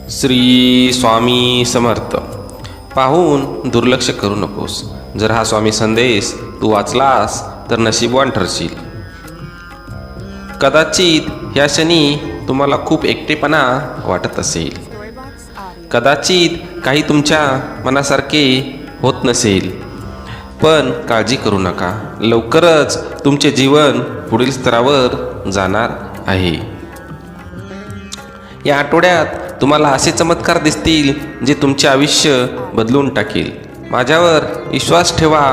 श्री स्वामी समर्थ. पाहून दुर्लक्ष करू नकोस. जर हा स्वामी संदेश तू वाचलास तर नशीबवान ठरशील. कदाचित ह्या क्षणी तुम्हाला खूप एकटेपणा वाटत असेल. कदाचित काही तुमच्या मनासारखे होत नसेल. पण काळजी करू नका, लवकरच तुमचे जीवन पुढील स्तरावर जाणार आहे. या आठवड्यात तुम्हाला असे चमत्कार दिसतील जे तुमचे आयुष्य बदलून टाकेल. माझ्यावर विश्वास ठेवा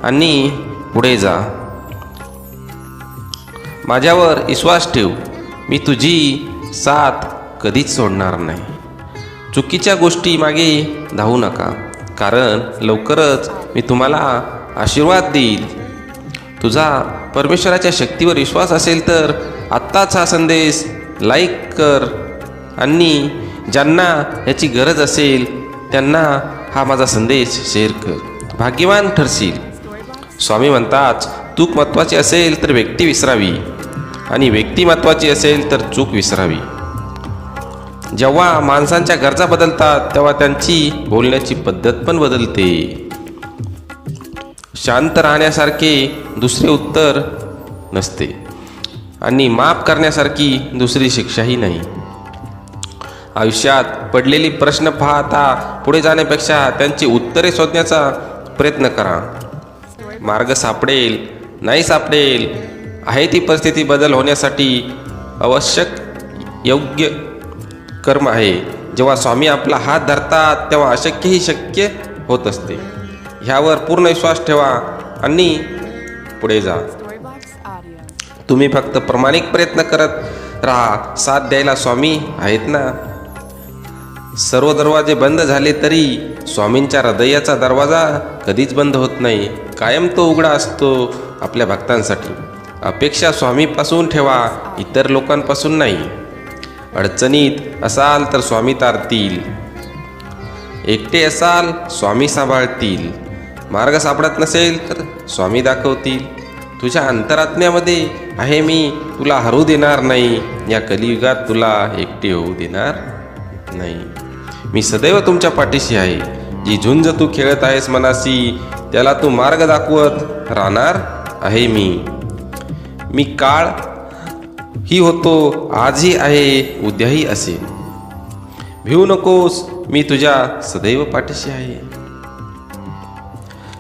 आणि पुढे जा. माझ्यावर विश्वास ठेव, मी तुझी साथ कधीच सोडणार नाही. चुकीच्या गोष्टी मागे धावू नका, कारण लवकरच मी तुम्हाला आशीर्वाद देईल. तुझा परमेश्वराच्या शक्तीवर विश्वास असेल तर आत्ताच हा संदेश लाईक कर आणि ज्यांना याची गरज असेल त्यांना हा माझा संदेश शेअर कर. भाग्यवान ठरशील. स्वामी म्हणतात, चूक महत्त्वाची असेल तर व्यक्ती विसरावी आणि व्यक्ती महत्त्वाची असेल तर चूक विसरावी. जेव्हा माणसांच्या गरजा बदलतात तेव्हा त्यांची बोलण्याची पद्धत पण बदलते. शांत राहण्यासारखे दुसरे उत्तर नसते आणि माफ करण्यासारखी दुसरी शिक्षाही नाही. आयुष्यात पडलेली प्रश्न पाहता पुढे जाण्यापेक्षा त्यांची उत्तरे शोधण्याचा प्रयत्न करा. मार्ग सापडेल नाही सापडेल आहे ती परिस्थिती बदल होण्यासाठी आवश्यक योग्य कर्म आहे. जेव्हा स्वामी आपला हात धरतात तेव्हा अशक्यही शक्य होत असते. ह्यावर पूर्ण विश्वास ठेवा आणि पुढे जा. तुम्ही फक्त प्रामाणिक प्रयत्न करत राहा. साथ द्यायला स्वामी आहेत ना. सर्व दरवाजे बंद झाले तरी स्वामींच्या हृदयाचा दरवाजा कधीच बंद होत नाही. कायम तो उघडा असतो आपल्या भक्तांसाठी. अपेक्षा स्वामीपासून ठेवा, इतर लोकांपासून नाही. अडचणीत असाल तर स्वामी तारतील. एकटे असाल स्वामी सांभाळतील. मार्ग सापडत नसेल तर स्वामी दाखवतील. तुझ्या अंतरात्म्यामध्ये आहे मी, तुला हरू देणार नाही. या कलियुगात तुला एकटे होऊ देणार नाही. मी सदैव तुमच्या पाठीशी आहे. जी झुंज तू खेळत आहेस मनाशी, त्याला तू मार्ग दाखवत राहणार आहे मी. मी काळ ही होतो, आजही आहे, उद्याही असेल. भिवू नकोस, मी तुझ्या सदैव पाठीशी आहे.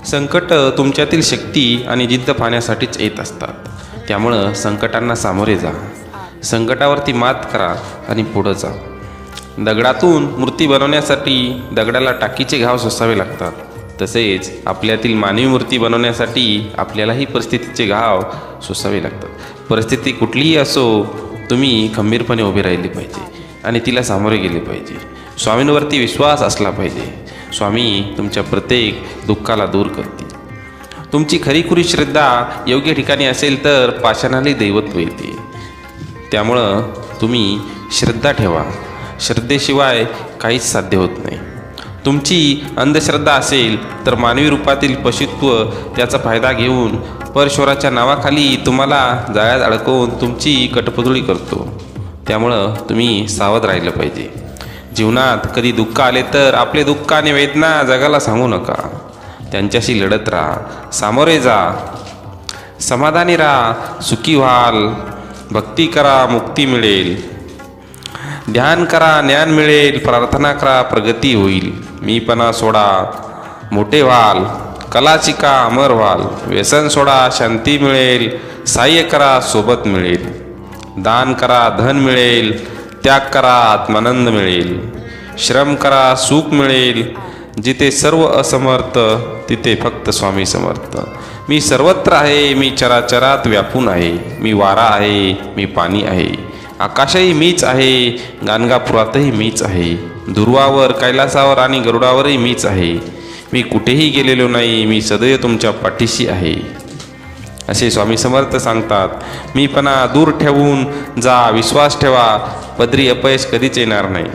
संकट तुमच्यातील शक्ती आणि जिद्द पाहण्यासाठीच येत असतात. त्यामुळं संकटांना सामोरे जा. संकटावरती मात करा आणि पुढं जा. दगडातून मूर्ती बनवण्यासाठी दगडाला टाकीचे घाव सोसावे लागतात. तसेच आपल्यातील मानवी मूर्ती बनवण्यासाठी आपल्यालाही परिस्थितीचे घाव सोसावे लागतात. परिस्थिती कुठलीही असो, तुम्ही खंबीरपणे उभे राहिले पाहिजे आणि तिला सामोरे गेले पाहिजे. स्वामींवरती विश्वास असला पाहिजे. स्वामी तुमच्या प्रत्येक दुःखाला दूर करतील. तुमची खरीखुरी श्रद्धा योग्य ठिकाणी असेल तर पाषाणाला दैवत्व येते. त्यामुळं तुम्ही श्रद्धा ठेवा. श्रद्धेशिवाय काहीच साध्य होत नाही. तुमची अंधश्रद्धा असेल तर मानवी रूपातील पशुत्व त्याचा फायदा घेऊन परमेश्वराच्या नावाखाली तुम्हाला जाळ्यात अडकवून तुमची कटपुतळी करतो. त्यामुळं तुम्ही सावध राहिलं पाहिजे. जीवनात कधी दुःख आले तर आपले दुःख आणि वेदना जगाला सांगू नका. त्यांच्याशी लढत राहा, सामोरे जा, समाधानी राहा, सुखी व्हाल. भक्ती करा, मुक्ती मिळेल. ध्यान करा, ज्ञान मिळेल. प्रार्थना करा, प्रगती होईल. मीपणा सोडा, मोठे व्हाल. कला शिका, अमर व्हाल. व्यसन सोडा, शांती मिळेल. सहाय्य करा, सोबत मिळेल. दान करा, धन मिळेल. त्याग करा, आत्मानंद मिळेल. श्रम करा, सुख मिळेल. जिथे सर्व असमर्थ तिथे फक्त स्वामी समर्थ. मी सर्वत्र आहे, मी चराचरात व्यापून आहे. मी वारा आहे, मी पाणी आहे. आकाशही मीच आहे, गाणगापुरातही मीच आहे. ध्रुवावर, कैलासावर आणि गरुडावरही मीच आहे. मी कुठेही गेलेलो नाही, मी सदैव तुमच्या पाठीशी आहे. असे स्वामी समर्थ सांगतात. मीपणा दूर ठेवून जा, विश्वास ठेवा. पदरी अपयश कधीच येणार नाही.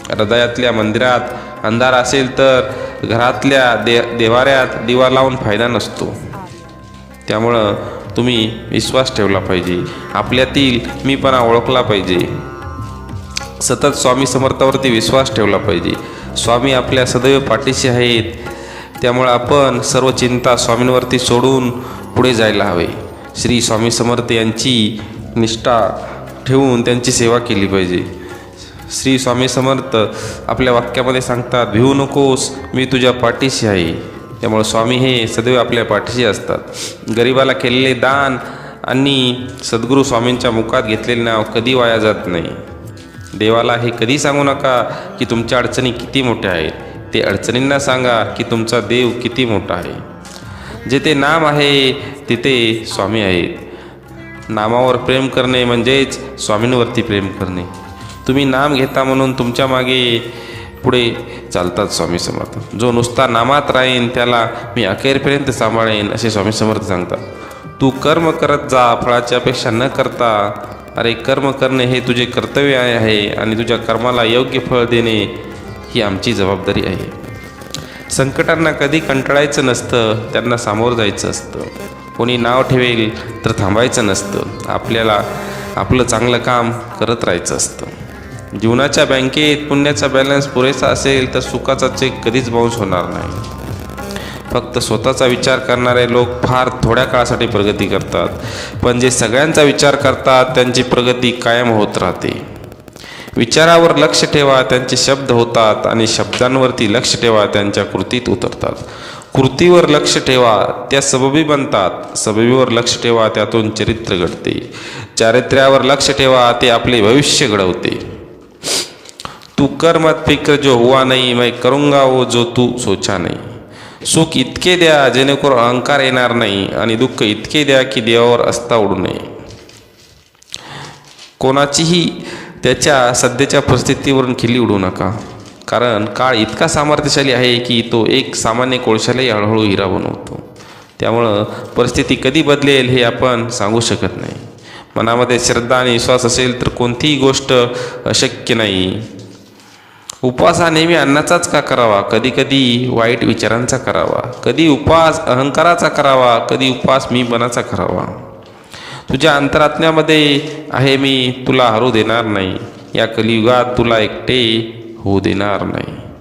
हृदयातल्या मंदिरात अंधार असेल तर घरातल्या देवाऱ्यात दिवा लावून फायदा नसतो. त्यामुळं तुम्ही विश्वास ठेवला पाहिजे. आपल्यातील मीपणा ओळखला पाहिजे. सतत स्वामी समर्थावरती विश्वास ठेवला पाहिजे. स्वामी आपल्या सदैव पाठीशी आहेत. त्यामुळे आपण सर्व चिंता स्वामींवरती सोडून पुढे जायला हवे. श्री स्वामी समर्थ यांची निष्ठा ठेवून त्यांची सेवा केली पाहिजे. श्री स्वामी समर्थ आपल्या वाक्यामध्ये सांगतात, भिवू नकोस, मी तुझ्या पाठीशी आहे. त्यामुळे स्वामी हे सदैव आपल्या पाठीशी असतात. गरिबाला केलेले दान आणि सद्गुरू स्वामींच्या मुखात घेतलेले नाव कधी वाया जात नाही. देवाला हे कधी सांगू नका की तुमच्या अडचणी किती मोठ्या आहेत. ते अडचणींना सांगा की तुमचा देव किती मोठा आहे. जेथे नाम आहे तिथे स्वामी आहेत. नामावर प्रेम करणे म्हणजेच स्वामींवरती प्रेम करणे. तुम्ही नाम घेता म्हणून तुमच्या मागे पुढे चालतात स्वामी समर्थ. जो नुसता नामात राहीन त्याला मी अखेरपर्यंत सांभाळेन असे स्वामी समर्थ सांगतात. तू कर्म करत जा, फळाची अपेक्षा न करता. अरे कर्म करणे हे तुझे कर्तव्य आहे आणि तुझ्या कर्माला योग्य फळ देणे ही आमची जबाबदारी आहे. संकटांना कधी कंटाळायचं नसतं, त्यांना सामोरं जायचं असतं. कोणी नाव ठेवेल तर थांबायचं नसतं. आपल्याला आपलं चांगलं काम करत राहायचं असतं. जीवनाच्या बँकेत पुण्याचा बॅलन्स पुरेसा असेल तर सुखाचा चेक कधीच बाउन्स होणार नाही. फक्त स्वतःचा विचार करणारे लोक फार थोड्या काळासाठी प्रगती करतात, पण जे सगळ्यांचा विचार करतात त्यांची प्रगती कायम होत राहते. विचारावर लक्ष ठेवा, त्यांचे शब्द होतात, आणि शब्दांवरती लक्ष ठेवा, त्यांच्या कृतीत उतरतात. कृतीवर लक्ष ठेवा, त्या सबबी बनतात. सबबीवर लक्ष ठेवा, त्यातून चरित्र घडते. चारित्र्यावर लक्ष ठेवा, ते आपले भविष्य घडवते. तू कर मत फिक्र जो हुआ नहीं, मैं करूंगा वो जो तू सोचा नहीं. सुख इतके द्या जेणेकरून अहंकार येणार नाही, आणि दुःख इतके द्या की देवावर अस्ता उडू नये. कोणाचीही त्याच्या सध्याच्या परिस्थितीवरून खिल्ली उडू नका, कारण काळ इतका सामर्थ्यशाली आहे की तो एक सामान्य कोळशालाही हळूहळू हिरा बनवतो. त्यामुळं परिस्थिती कधी बदलेल हे आपण सांगू शकत नाही. मनामध्ये श्रद्धा आणि विश्वास असेल तर कोणतीही गोष्ट अशक्य नाही. उपवास हा नेहमी अन्नाचाच का करावा? कधी कधी वाईट विचारांचा करावा. कधी उपवास अहंकाराचा करावा, कधी उपवास मीपणाचा करावा. तुझ्या अंतरात्म्यामध्ये आहे मी, तुला हरू देणार नाही. या कलियुगात तुला एकटे होऊ देणार नाही.